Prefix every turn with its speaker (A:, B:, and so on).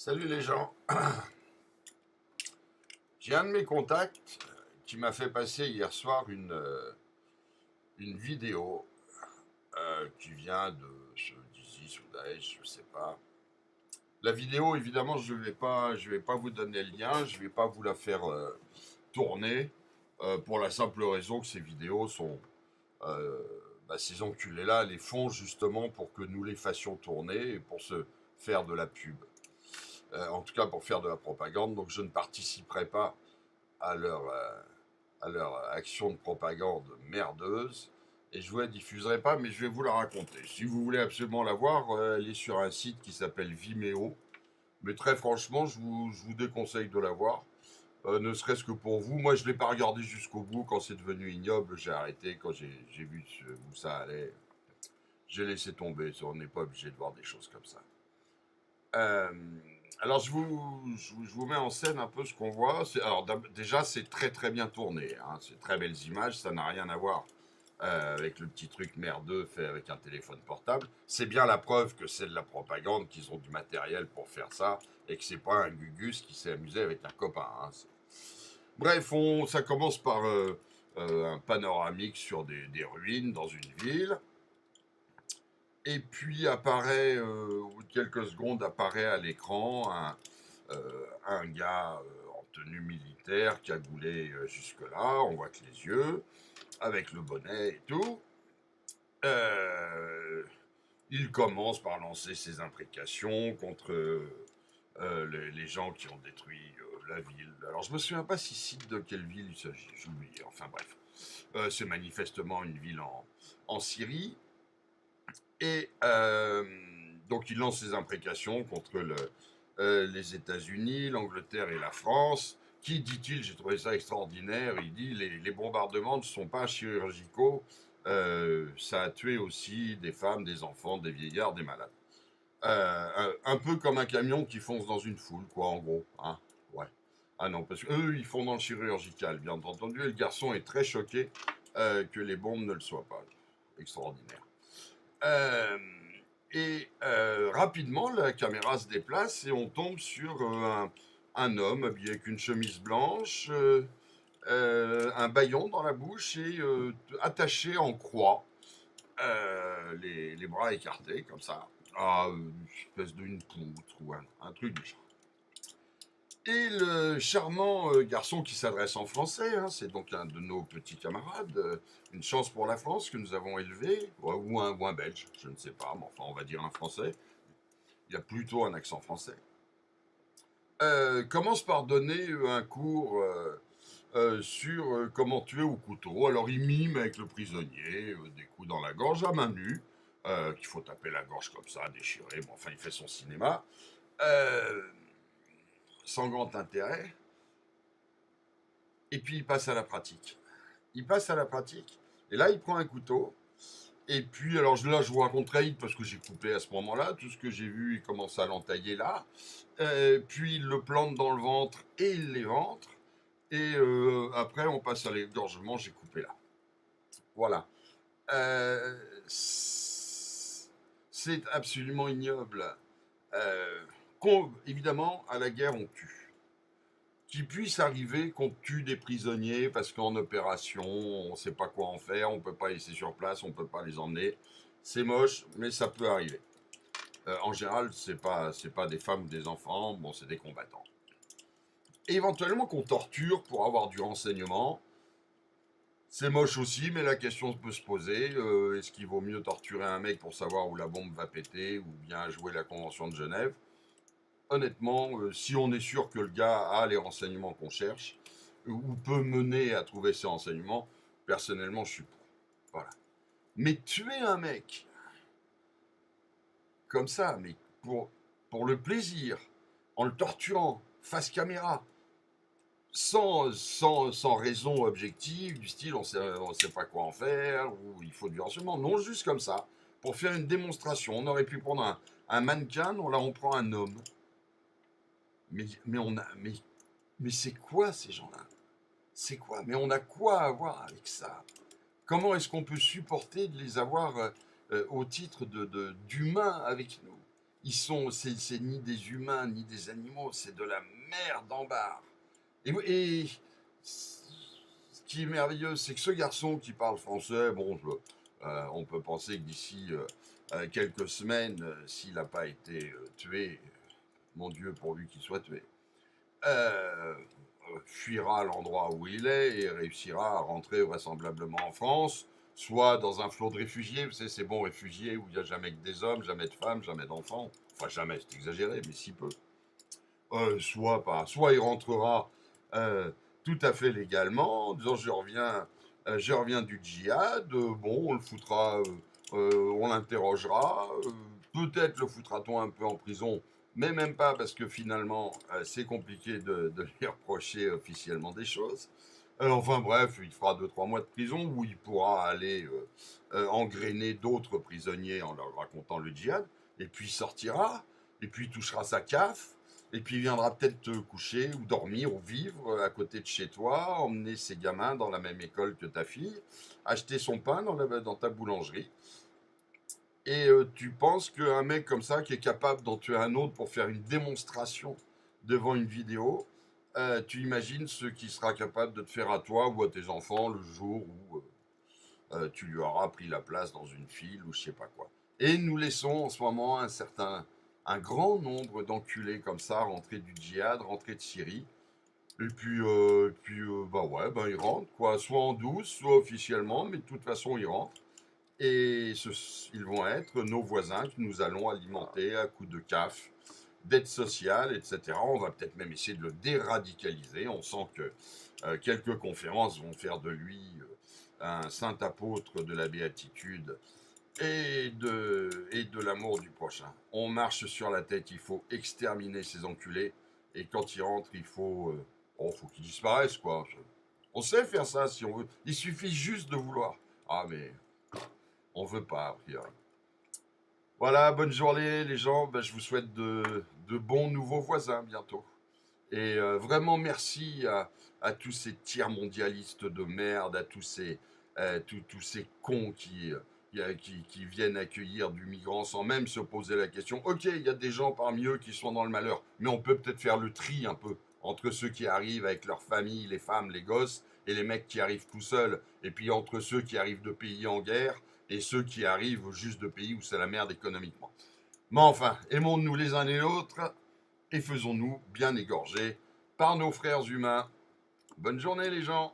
A: Salut les gens. J'ai un de mes contacts qui m'a fait passer hier soir une vidéo qui vient de d'ISIS ou Daesh, je sais pas. La vidéo, évidemment, je vais pas vous donner le lien, je vais pas vous la faire tourner pour la simple raison que ces vidéos sont, euh, ces enculés-là les font justement pour que nous les fassions tourner et pour se faire de la pub. En tout cas, pour faire de la propagande. Donc, je ne participerai pas à leur action de propagande merdeuse. Et je vous la diffuserai pas, mais je vais vous la raconter. Si vous voulez absolument la voir, elle est sur un site qui s'appelle Vimeo. Mais très franchement, je vous déconseille de la voir. Ne serait-ce que pour vous. Moi, je ne l'ai pas regardé jusqu'au bout. Quand c'est devenu ignoble, j'ai arrêté. Quand j'ai vu où ça allait, j'ai laissé tomber. On n'est pas obligé de voir des choses comme ça. Euh, alors, je vous mets en scène un peu ce qu'on voit. Alors, déjà, c'est très très bien tourné, hein. C'est très belles images. Ça n'a rien à voir avec le petit truc merdeux fait avec un téléphone portable. C'est bien la preuve que c'est de la propagande, qu'ils ont du matériel pour faire ça et que c'est pas un Gugus qui s'est amusé avec un copain, hein. Bref, ça commence par un panoramique sur des ruines dans une ville. Et puis apparaît, au bout de quelques secondes, apparaît à l'écran un gars en tenue militaire, cagoulé jusque-là, on voit que les yeux, avec le bonnet et tout. Euh, il commence par lancer ses imprécations contre les gens qui ont détruit la ville. Alors je me souviens pas si cite de quelle ville il s'agit, j'ai oublié, enfin bref. C'est manifestement une ville en Syrie. Et donc il lance ses imprécations contre les États-Unis, l'Angleterre et la France. Qui, dit-il, j'ai trouvé ça extraordinaire, il dit les bombardements ne sont pas chirurgicaux, ça a tué aussi des femmes, des enfants, des vieillards, des malades. Un peu comme un camion qui fonce dans une foule, quoi, en gros. Hein, ouais. Ah non, parce qu'eux, ils font dans le chirurgical, bien entendu, et le garçon est très choqué que les bombes ne le soient pas. Extraordinaire. Euh, Rapidement, la caméra se déplace et on tombe sur un homme habillé avec une chemise blanche, un bâillon dans la bouche et attaché en croix, les bras écartés comme ça, à une espèce d'une poutre ou un truc du genre. Et le charmant garçon qui s'adresse en français, hein, c'est donc un de nos petits camarades, une chance pour la France que nous avons élevé, ou un belge, je ne sais pas, mais enfin on va dire un français, il a plutôt un accent français, commence par donner un cours sur comment tuer au couteau. Alors il mime avec le prisonnier, des coups dans la gorge à main nue, qu'il faut taper la gorge comme ça, déchirer, bon enfin il fait son cinéma, euh, sans grand intérêt. Et puis il passe à la pratique. Il passe à la pratique. Et là, il prend un couteau. Et puis, alors là, je vous raconte très vite parce que j'ai coupé à ce moment-là. Tout ce que j'ai vu, il commence à l'entailler là. Puis, il le plante dans le ventre et il l'éventre. Et après, on passe à l'égorgement. J'ai coupé là. Voilà. Euh, c'est absolument ignoble. Euh, Évidemment, à la guerre, on tue. Qu'il puisse arriver qu'on tue des prisonniers parce qu'en opération, on ne sait pas quoi en faire, on ne peut pas laisser sur place, on ne peut pas les emmener. C'est moche, mais ça peut arriver. En général, c'est pas des femmes ou des enfants, bon, c'est des combattants. Et éventuellement qu'on torture pour avoir du renseignement. C'est moche aussi, mais la question peut se poser. Est-ce qu'il vaut mieux torturer un mec pour savoir où la bombe va péter ou bien jouer la Convention de Genève? Honnêtement, si on est sûr que le gars a les renseignements qu'on cherche, ou peut mener à trouver ces renseignements, personnellement, je suis pour. Voilà. Mais tuer un mec comme ça, mais pour le plaisir, en le torturant, face caméra, sans raison objective, du style on sait pas quoi en faire, ou il faut du renseignement, non, juste comme ça, pour faire une démonstration. On aurait pu prendre un mannequin, là on prend un homme. Mais c'est quoi ces gens-là? C'est quoi? Mais on a quoi à voir avec ça? Comment est-ce qu'on peut supporter de les avoir au titre d'humains avec nous? C'est ni des humains, ni des animaux, c'est de la merde en barre. Et ce qui est merveilleux, c'est que ce garçon qui parle français, bon, on peut penser que d'ici quelques semaines, s'il n'a pas été tué, mon Dieu, pourvu qu'il soit tué, euh, fuira l'endroit où il est et réussira à rentrer vraisemblablement en France, soit dans un flot de réfugiés, vous savez, ces bons réfugiés où il n'y a jamais que des hommes, jamais de femmes, jamais d'enfants, enfin jamais, c'est exagéré, mais si peu. Soit pas, soit il rentrera tout à fait légalement, en disant je reviens du djihad, bon, on le foutra, on l'interrogera, peut-être le foutra-t-on un peu en prison, mais même pas parce que finalement c'est compliqué de lui reprocher officiellement des choses. Enfin bref, il fera 2 3 mois de prison où il pourra aller engrainer d'autres prisonniers en leur racontant le djihad, et puis il sortira, et puis il touchera sa CAF, et puis il viendra peut-être te coucher ou dormir ou vivre à côté de chez toi, emmener ses gamins dans la même école que ta fille, acheter son pain dans ta boulangerie. Et tu penses qu'un mec comme ça, qui est capable d'en tuer un autre pour faire une démonstration devant une vidéo, tu imagines ce qu'il sera capable de te faire à toi ou à tes enfants le jour où tu lui auras pris la place dans une file ou je sais pas quoi. Et nous laissons en ce moment un grand nombre d'enculés comme ça rentrer du djihad, rentrer de Syrie. Et puis, bah ouais, ben ils rentrent quoi, soit en douce, soit officiellement, mais de toute façon ils rentrent. Et ils vont être nos voisins que nous allons alimenter à coups de CAF, d'aide sociale, etc. On va peut-être même essayer de le déradicaliser. On sent que quelques conférences vont faire de lui un saint apôtre de la béatitude et de l'amour du prochain. On marche sur la tête, il faut exterminer ces enculés. Et quand ils rentrent, faut qu'ils disparaissent, quoi. On sait faire ça si on veut. Il suffit juste de vouloir. Ah, mais on veut pas, a priori. Voilà, bonne journée, les gens. Ben, je vous souhaite de bons nouveaux voisins bientôt. Et vraiment merci à tous ces tiers mondialistes de merde, à tous ces cons qui viennent accueillir du migrant sans même se poser la question. Ok, il y a des gens parmi eux qui sont dans le malheur, mais on peut peut-être faire le tri un peu entre ceux qui arrivent avec leur famille, les femmes, les gosses, et les mecs qui arrivent tout seuls, et puis entre ceux qui arrivent de pays en guerre et ceux qui arrivent juste de pays où c'est la merde économiquement. Mais enfin, aimons-nous les uns et les autres, et faisons-nous bien égorger par nos frères humains. Bonne journée les gens!